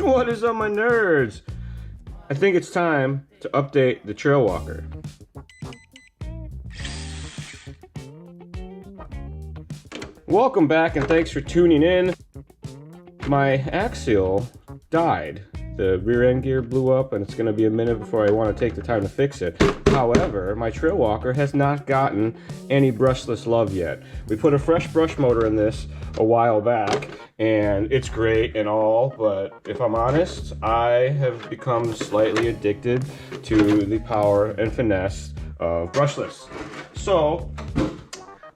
What is up, my nerds? I think it's time to update the Trailwalker. Welcome back and thanks for tuning in. My axial died. The rear end gear blew up and it's going to be a minute before I want to take the time to fix it. However, my Trailwalker has not gotten any brushless love yet. We put a fresh brush motor in this a while back and it's great and all, but if I'm honest, I have become slightly addicted to the power and finesse of brushless. So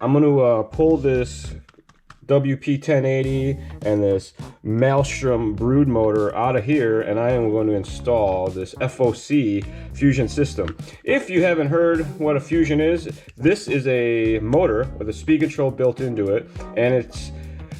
I'm going to pull this WP1080 and this Maelstrom brood motor out of here, and I am going to install this F.O.C Fusion system. If you haven't heard what a Fusion is, this is a motor with a speed control built into it, and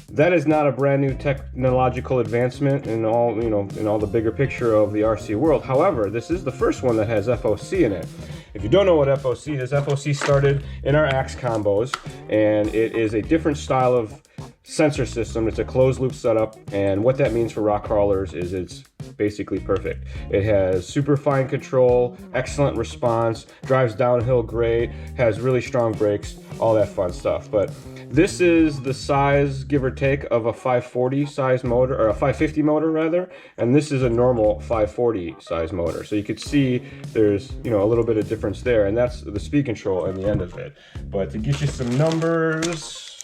that is not a brand new technological advancement in all, you know, in all the bigger picture of the RC world. However, this is the first one that has F.O.C in it. If you don't know what F.O.C is, F.O.C started in our axe combos, and it is a different style of sensor system. It's a closed loop setup, and what that means for rock crawlers is it's basically perfect. It has super fine control, excellent response, drives downhill great, has really strong brakes, all that fun stuff. But this is the size, give or take, of a 540 size motor, or a 550 motor rather, and this is a normal 540 size motor. So you could see there's, you know, a little bit of difference there, and that's the speed control in the end of it. But to get you some numbers,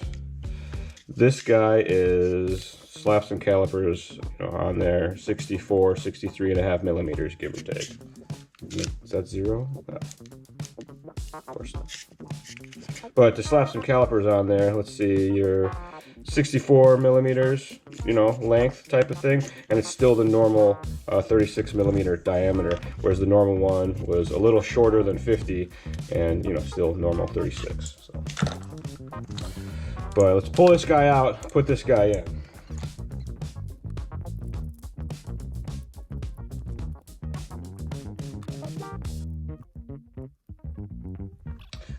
this guy is slap some calipers, you know, on there, 64, 63.5 millimeters, give or take. Is that zero? No. Of course not. But to slap some calipers on there, let's see, your 64 millimeters, you know, length type of thing, and it's still the normal 36 millimeter diameter, whereas the normal one was a little shorter than 50, and, you know, still normal 36. So. But let's pull this guy out, put this guy in.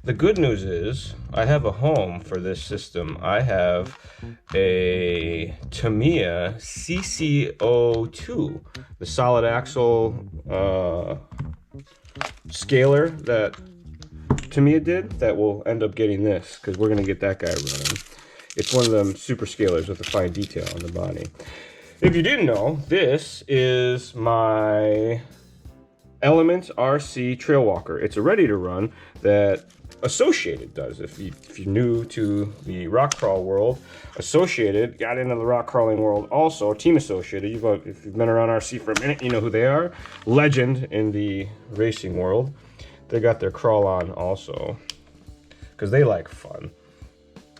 The good news is I have a home for this system. I have a Tamiya CC02, the solid axle scaler that Tamiya did, that will end up getting this, because we're going to get that guy running. It's one of them super scalers with a fine detail on the body. If you didn't know, this is my Element RC Trailwalker. It's a ready to run that Associated does. If you're new to the rock crawl world, Associated got into the rock crawling world also. Team Associated, if you've been around RC for a minute, you know who they are. Legend in the racing world. They got their crawl on also, because they like fun.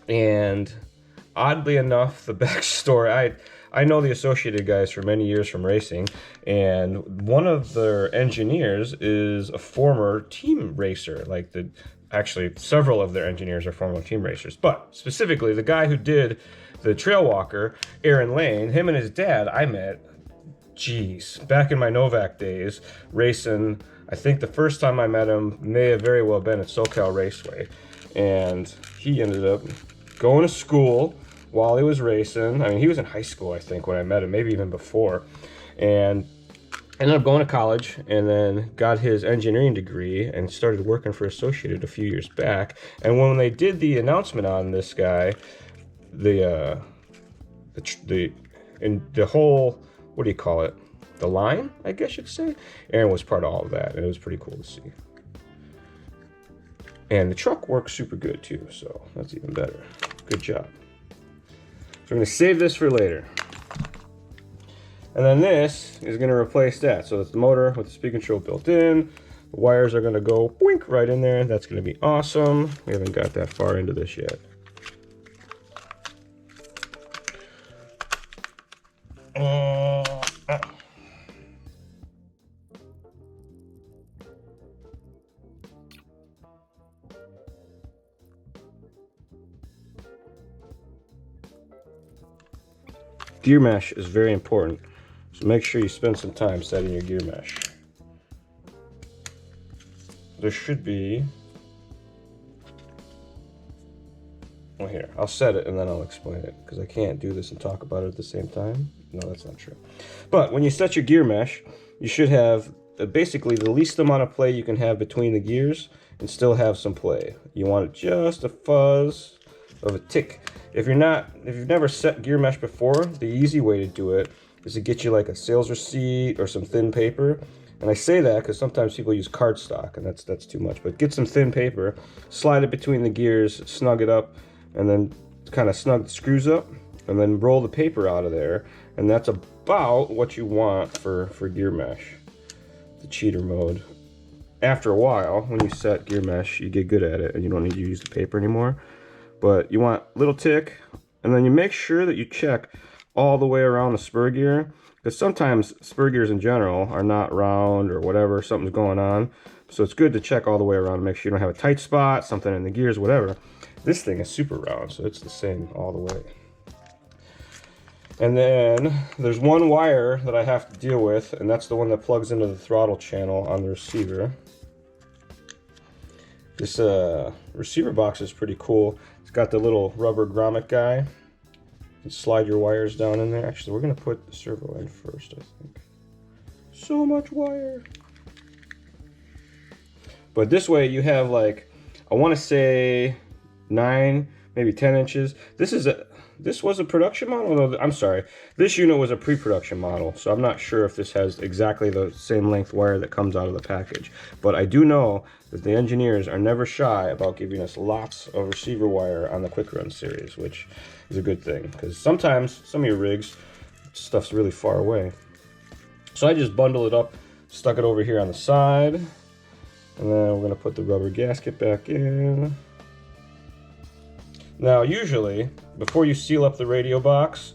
And oddly enough, the backstory, I know the Associated guys for many years from racing, and one of their engineers is a former team racer. Actually, several of their engineers are former team racers, but specifically the guy who did the Trailwalker, Aaron Lane, him and his dad, I met, back in my Novak days, racing. I think the first time I met him may have very well been at SoCal Raceway, and he ended up going to school while he was racing. I mean, he was in high school, I think, when I met him, maybe even before, and ended up going to college, and then got his engineering degree and started working for Associated a few years back. And when they did the announcement on this guy, the whole, what do you call it? The line, I guess you'd say. Aaron was part of all of that, and it was pretty cool to see. And the truck works super good too, so that's even better. Good job. So I'm going to save this for later. And then this is going to replace that. So it's the motor with the speed control built in. The wires are going to go boink right in there. That's going to be awesome. We haven't got that far into this yet. Gear mesh is very important, so make sure you spend some time setting your gear mesh. There should be, well, here, I'll set it and then I'll explain it, because I can't do this and talk about it at the same time. No, that's not true. But when you set your gear mesh, you should have basically the least amount of play you can have between the gears and still have some play. You want just a fuzz of a tick. If you've never set gear mesh before, the easy way to do it is to get you like a sales receipt or some thin paper. And I say that because sometimes people use cardstock, and that's too much. But get some thin paper, slide it between the gears, snug it up, and then kind of snug the screws up, and then roll the paper out of there. And that's about what you want for gear mesh, the cheater mode. After a while, when you set gear mesh, you get good at it, and you don't need to use the paper anymore. But you want little tick, and then you make sure that you check all the way around the spur gear, because sometimes spur gears in general are not round or whatever, something's going on. So it's good to check all the way around and make sure you don't have a tight spot, something in the gears, whatever. This thing is super round, so it's the same all the way. And then there's one wire that I have to deal with, and that's the one that plugs into the throttle channel on the receiver. This receiver box is pretty cool. It's got the little rubber grommet guy. You can slide your wires down in there. Actually, we're going to put the servo in first, I think. So much wire. But this way you have like, I want to say 9, maybe 10 inches. This was a production model? No, I'm sorry. This unit was a pre-production model, so I'm not sure if this has exactly the same length wire that comes out of the package. But I do know that the engineers are never shy about giving us lots of receiver wire on the Quicrun series, which is a good thing, because sometimes some of your rigs, stuff's really far away. So I just bundle it up, stuck it over here on the side, and then we're going to put the rubber gasket back in. Now, usually, before you seal up the radio box,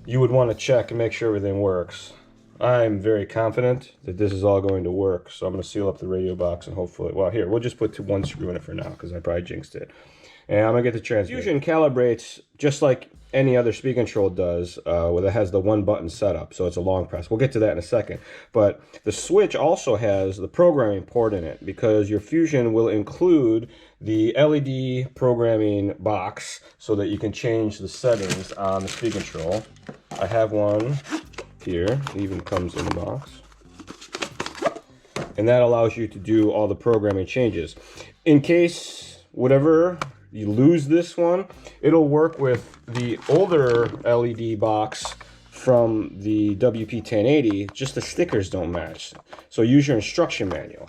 you would want to check and make sure everything works. I'm very confident that this is all going to work, so I'm going to seal up the radio box and hopefully, well, here, we'll just put one screw in it for now because I probably jinxed it. And I'm going to get the transmitter. Fusion calibrates just like any other speed control does, where it has the one button setup, so it's a long press. We'll get to that in a second. But the switch also has the programming port in it, because your Fusion will include the LED programming box so that you can change the settings on the speed control. I have one here, it even comes in the box. And that allows you to do all the programming changes. In case whatever you lose this one, it'll work with the older LED box from the WP1080, just the stickers don't match. So use your instruction manual.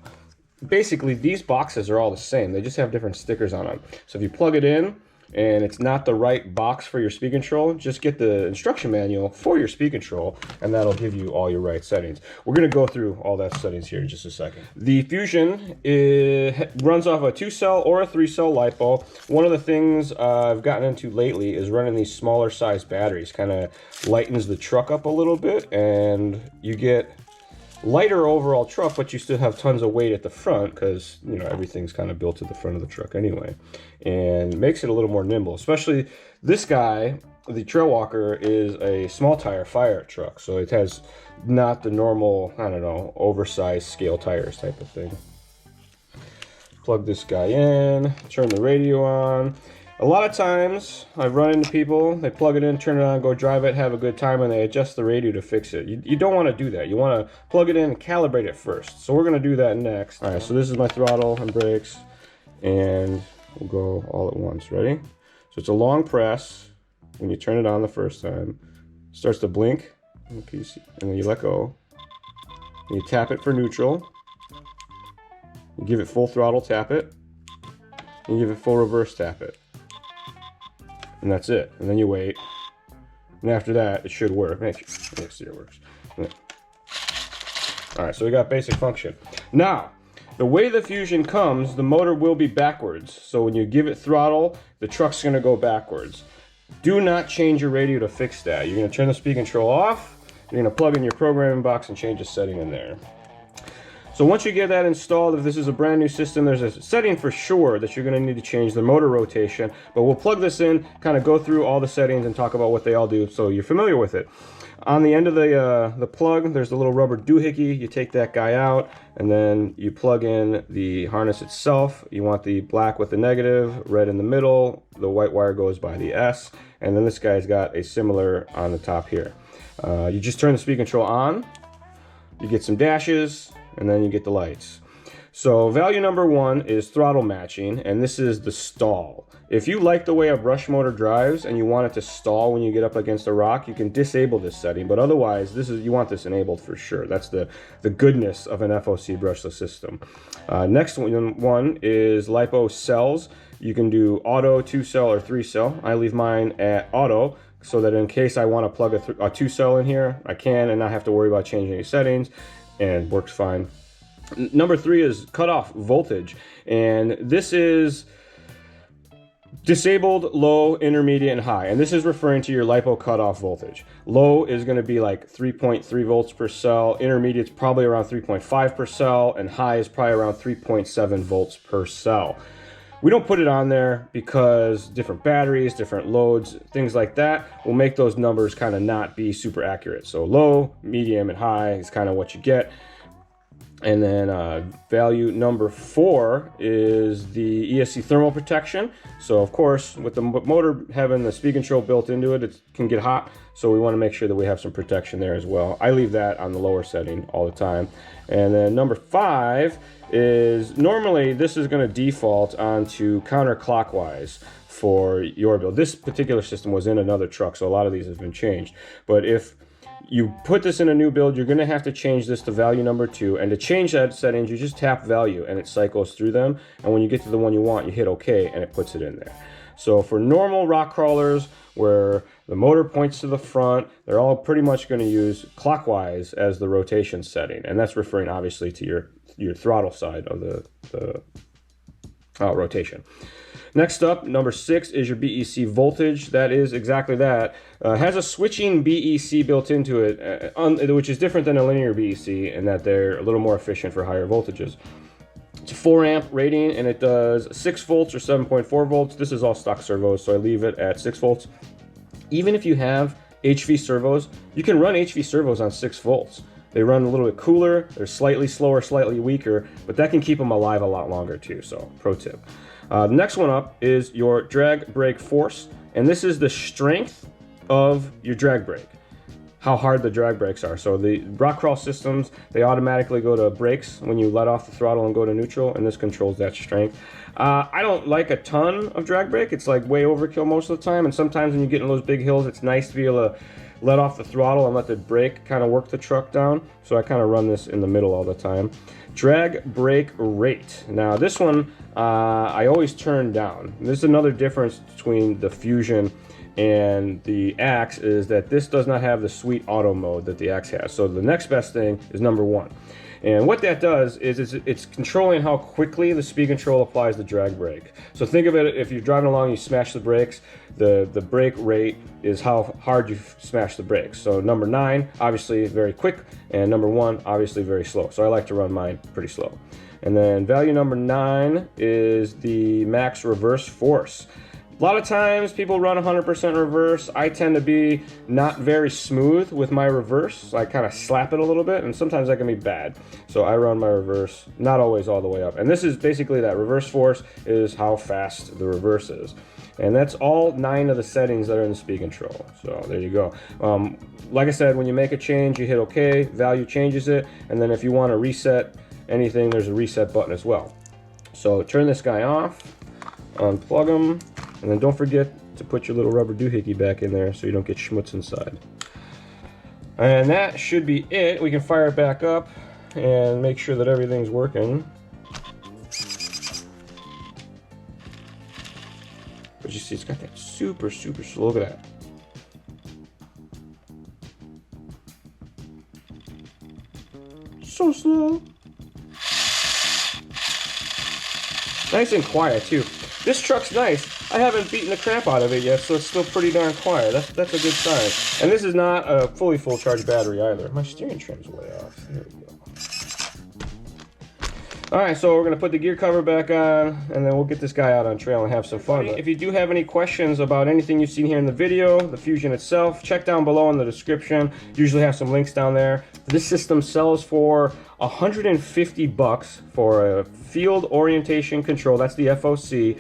Basically, these boxes are all the same, they just have different stickers on them. So if you plug it in and it's not the right box for your speed control, just get the instruction manual for your speed control, and that'll give you all your right settings. We're going to go through all that settings here in just a second. The Fusion runs off a 2-cell or a 3-cell LiPo. One of the things I've gotten into lately is running these smaller size batteries. Kind of lightens the truck up a little bit, and you get lighter overall truck, but you still have tons of weight at the front, because you know everything's kind of built to the front of the truck anyway, and makes it a little more nimble. Especially this guy, the Trailwalker, is a small tire fire truck, so it has not the normal, I don't know, oversized scale tires type of thing. Plug this guy in, turn the radio on. A lot of times I've run into people, they plug it in, turn it on, go drive it, have a good time, and they adjust the radio to fix it. You don't want to do that. You want to plug it in and calibrate it first. So we're going to do that next. All right, so this is my throttle and brakes, and we'll go all at once. Ready? So it's a long press. When you turn it on the first time, it starts to blink, and then you let go. And you tap it for neutral. You give it full throttle, tap it. And you give it full reverse, tap it. And that's it. And then you wait. And after that, it should work. Let's see if it works. Alright, so we got basic function. Now, the way the Fusion comes, the motor will be backwards. So when you give it throttle, the truck's going to go backwards. Do not change your radio to fix that. You're going to turn the speed control off. You're going to plug in your programming box and change a setting in there. So once you get that installed, if this is a brand new system, there's a setting for sure that you're going to need to change, the motor rotation. But we'll plug this in, kind of go through all the settings and talk about what they all do so you're familiar with it. On the end of the plug, there's the little rubber doohickey. You take that guy out, and then you plug in the harness itself. You want the black with the negative, red in the middle. The white wire goes by the S. And then this guy's got a similar on the top here. You just turn the speed control on, you get some dashes, and then you get the lights. So value number 1 is throttle matching, and this is the stall. If you like the way a brush motor drives and you want it to stall when you get up against a rock, you can disable this setting, but otherwise you want this enabled for sure. That's the goodness of an FOC brushless system. Next one is LiPo cells. You can do auto, 2-cell, or 3-cell. I leave mine at auto so that in case I want to plug a 2-cell in here, I can and not have to worry about changing any settings, and works fine. Number 3 is cutoff voltage, and this is disabled, low, intermediate, and high, and this is referring to your LiPo cutoff voltage. Low is going to be like 3.3 volts per cell, intermediate's probably around 3.5 per cell, and high is probably around 3.7 volts per cell. We don't put it on there because different batteries, different loads, things like that will make those numbers kind of not be super accurate. So low, medium, and high is kind of what you get. And then value number 4 is the ESC thermal protection. So of course, with the motor having the speed control built into it, it can get hot. So we want to make sure that we have some protection there as well. I leave that on the lower setting all the time. And then number 5 is, normally this is going to default onto counterclockwise for your build. This particular system was in another truck, so a lot of these have been changed. But if you put this in a new build, you're going to have to change this to value number 2, and to change that settings, you just tap value and it cycles through them, and when you get to the one you want, you hit OK and it puts it in there. So for normal rock crawlers where the motor points to the front, they're all pretty much going to use clockwise as the rotation setting, and that's referring obviously to your throttle side of the rotation. Next up, number 6 is your BEC voltage. That is exactly that. Has a switching BEC built into it, which is different than a linear BEC in that they're a little more efficient for higher voltages. It's a 4 amp rating, and it does 6 volts or 7.4 volts. This is all stock servos, so I leave it at 6 volts. Even if you have HV servos, you can run HV servos on 6 volts. They run a little bit cooler, they're slightly slower, slightly weaker, but that can keep them alive a lot longer too, so pro tip. The next one up is your drag brake force, and this is the strength of your drag brake, how hard the drag brakes are. So the rock crawl systems, they automatically go to brakes when you let off the throttle and go to neutral, and this controls that strength. I don't like a ton of drag brake. It's like way overkill most of the time, and sometimes when you get in those big hills, it's nice to be able to let off the throttle and let the brake kind of work the truck down. So I kind of run this in the middle all the time. Drag brake rate. Now this one I always turn down. This is another difference between the Fusion and the Axe, is that this does not have the sweet auto mode that the Axe has. So the next best thing is number 1. And what that does is it's controlling how quickly the speed control applies the drag brake. So think of it, if you're driving along, you smash the brakes, the brake rate is how hard you smash the brakes. So number 9, obviously very quick, and number 1, obviously very slow. So I like to run mine pretty slow. And then value number 9 is the max reverse force. A lot of times people run 100% reverse. I tend to be not very smooth with my reverse. So I kind of slap it a little bit, and sometimes that can be bad. So I run my reverse, not always all the way up. And this is basically that. Reverse force is how fast the reverse is. And that's all 9 of the settings that are in the speed control. So there you go. Like I said, when you make a change, you hit OK, value changes it, and then if you want to reset anything, there's a reset button as well. So turn this guy off, unplug him, and then don't forget to put your little rubber doohickey back in there so you don't get schmutz inside. And that should be it. We can fire it back up and make sure that everything's working. But you see, it's got that super, super slow. Look at that. So slow. Nice and quiet too. This truck's nice. I haven't beaten the crap out of it yet, so it's still pretty darn quiet. That's a good sign. And this is not a fully full charge battery either. My steering trim's way off. There we go. Alright, so we're going to put the gear cover back on, and then we'll get this guy out on trail and have some fun. If you do have any questions about anything you've seen here in the video, the Fusion itself, check down below in the description. Usually have some links down there. This system sells for $150 for a field orientation control. That's the FOC.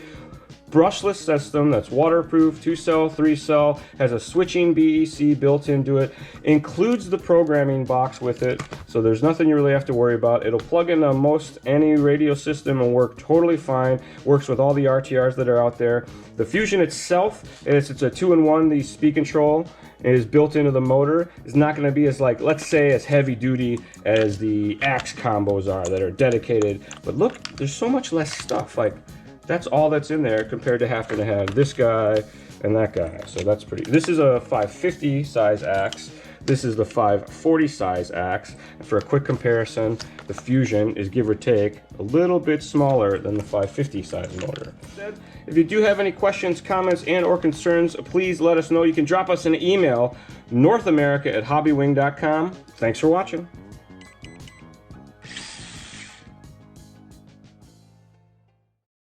brushless system that's waterproof, 2-cell, 3-cell, has a switching BEC built into it, includes the programming box with it, so there's nothing you really have to worry about. It'll plug into most any radio system and work totally fine. Works with all the RTRs that are out there. The Fusion itself, it's a 2-in-1. The speed control is built into the motor. It's not going to be as, like, let's say, as heavy duty as the Axe combos are that are dedicated. But look, there's so much less stuff. Like, that's all that's in there compared to having to have this guy and that guy. So that's pretty. This is a 550 size axe. This is the 540 size axe. And for a quick comparison, the Fusion is, give or take, a little bit smaller than the 550 size motor. If you do have any questions, comments, and or concerns, please let us know. You can drop us an email, northamerica@hobbywing.com. Thanks for watching.